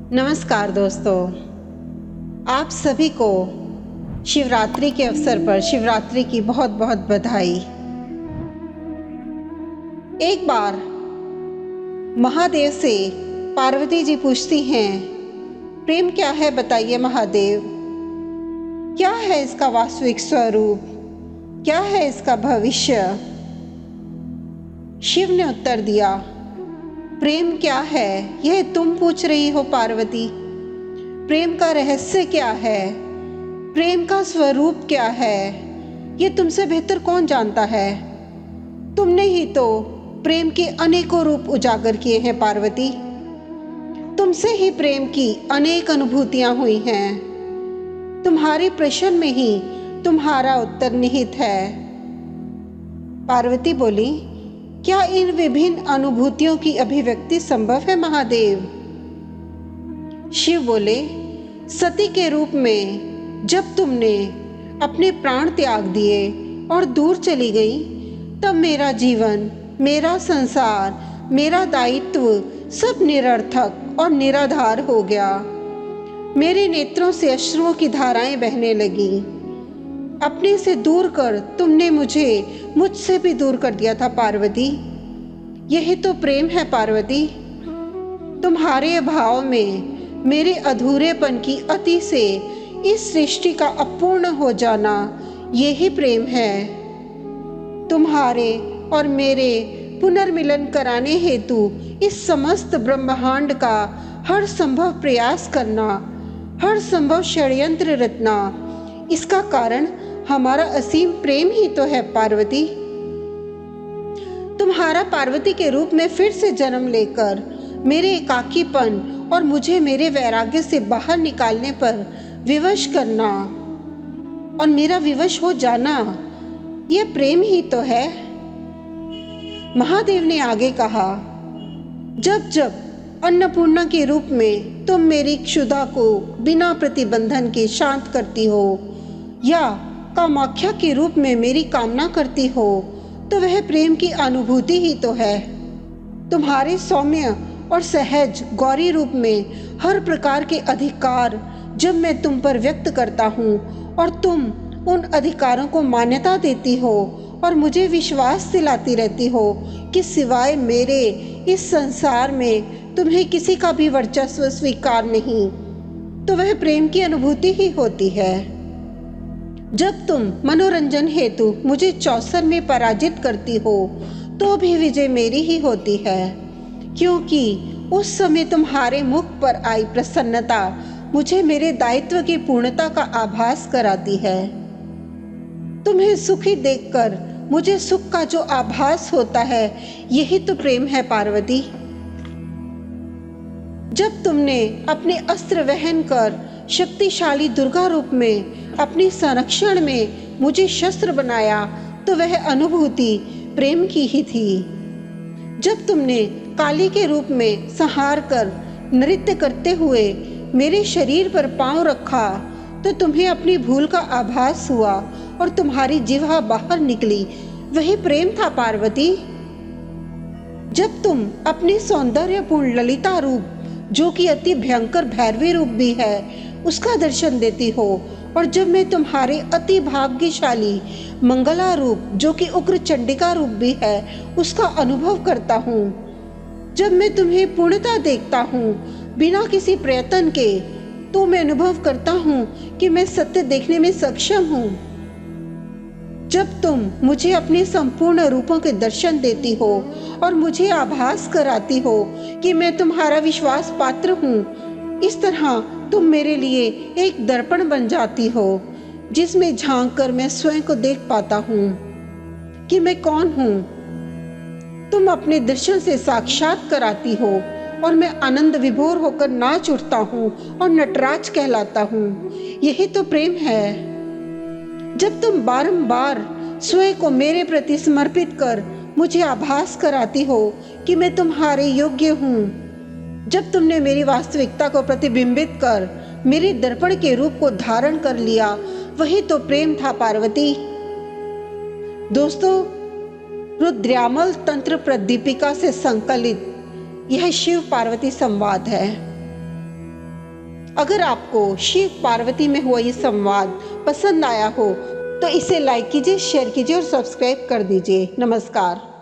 नमस्कार दोस्तों, आप सभी को शिवरात्रि के अवसर पर शिवरात्रि की बहुत बहुत बधाई। एक बार महादेव से पार्वती जी पूछती हैं, प्रेम क्या है बताइए महादेव, क्या है इसका वास्तविक स्वरूप, क्या है इसका भविष्य। शिव ने उत्तर दिया, प्रेम क्या है यह तुम पूछ रही हो पार्वती। प्रेम का रहस्य क्या है, प्रेम का स्वरूप क्या है, ये तुमसे बेहतर कौन जानता है। तुमने ही तो प्रेम के अनेकों रूप उजागर किए हैं पार्वती। तुमसे ही प्रेम की अनेक अनुभूतियां हुई हैं। तुम्हारे प्रश्न में ही तुम्हारा उत्तर निहित है। पार्वती बोली, क्या इन विभिन्न अनुभूतियों की अभिव्यक्ति संभव है महादेव। शिव बोले, सती के रूप में जब तुमने अपने प्राण त्याग दिए और दूर चली गई, तब मेरा जीवन, मेरा संसार, मेरा दायित्व सब निरर्थक और निराधार हो गया। मेरे नेत्रों से अश्रुओं की धाराएं बहने लगी। अपने से दूर कर तुमने मुझे मुझसे भी दूर कर दिया था पार्वती। यही तो प्रेम है पार्वती। तुम्हारे अभाव में मेरे अधूरेपन की अति से इस सृष्टि का अपूर्ण हो जाना, यही प्रेम है। तुम्हारे और मेरे पुनर्मिलन कराने हेतु इस समस्त ब्रह्मांड का हर संभव प्रयास करना, हर संभव षड्यंत्र रचना, इसका कारण हमारा असीम प्रेम ही तो है पार्वती। तुम्हारा पार्वती के रूप में फिर से जन्म लेकर मेरे एकाकीपन और मुझे मेरे वैराग्य से बाहर निकालने पर विवश करना और मेरा विवश हो जाना, यह प्रेम ही तो है। महादेव ने आगे कहा, जब जब अन्नपूर्णा के रूप में तुम मेरी क्षुधा को बिना प्रतिबंधन के शांत करती हो, या कामाख्या के रूप में मेरी कामना करती हो, तो वह प्रेम की अनुभूति ही तो है। तुम्हारे सौम्य और सहज गौरी रूप में हर प्रकार के अधिकार जब मैं तुम पर व्यक्त करता हूँ और तुम उन अधिकारों को मान्यता देती हो और मुझे विश्वास दिलाती रहती हो कि सिवाय मेरे इस संसार में तुम्हें किसी का भी वर्चस्व स्वीकार नहीं, तो वह प्रेम की अनुभूति ही होती है। जब तुम मनोरंजन हेतु मुझे चौसर में पराजित करती हो, तो भी विजय मेरी ही होती है, क्योंकि उस समय तुम्हारे मुख पर आई प्रसन्नता मुझे मेरे दायित्व की पूर्णता का आभास कराती है। तुम्हें सुखी देखकर मुझे सुख का जो आभास होता है, यही तो प्रेम है पार्वती। जब तुमने अपने अस्त्र वहन कर शक्तिशाली दुर्गा रूप में अपनी संरक्षण में मुझे शस्त्र बनाया, तो वह अनुभूति प्रेम की ही थी। जब तुमने काली के रूप में संहार कर नृत्य करते हुए मेरे शरीर पर पांव रखा, तो तुम्हें अपनी भूल का आभास हुआ और तुम्हारी जिह्वा बाहर निकली, वही प्रेम था पार्वती। जब तुम अपनी सौंदर्यपूर्ण ललिता रूप, जो कि अति भयंकर भैरवी रूप भी है, उसका दर्शन देती हो, और जब मैं तुम्हारे अति भाग्यशाली मंगला रूप, जो कि उग्र चंडिका रूप भी है, उसका अनुभव करता हूँ, जब मैं तुम्हें पूर्णता देखता हूँ बिना किसी प्रयत्न के, तो मैं अनुभव करता हूँ कि मैं सत्य देखने में सक्षम हूँ। जब तुम मुझे अपने संपूर्ण रूपों के दर्शन देती हो और मुझे आभास कराती हो कि मैं तुम्हारा विश्वास पात्र हूँ, इस तरह तुम मेरे लिए एक दर्पण बन जाती हो, जिसमें झांक कर मैं स्वयं को देख पाता हूँ कि मैं कौन हूँ। तुम अपने दर्शन से साक्षात कराती हो और मैं आनंद विभोर होकर नाच उठता हूँ और नटराज कहलाता हूँ। यही तो प्रेम है। जब तुम बारंबार स्वयं को मेरे प्रति समर्पित कर मुझे आभास कराती हो कि मैं तुम्हारे योग्य हूँ, जब तुमने मेरी वास्तविकता को प्रतिबिंबित कर मेरे दर्पण के रूप को धारण कर लिया, वही तो प्रेम था पार्वती। दोस्तों, रुद्रयामल तंत्र प्रदीपिका से संकलित यह शिव पार्वती संवाद है। अगर आपको शिव पार्वती में हुआ ये संवाद पसंद आया हो तो इसे लाइक कीजिए, शेयर कीजिए और सब्सक्राइब कर दीजिए। नमस्कार।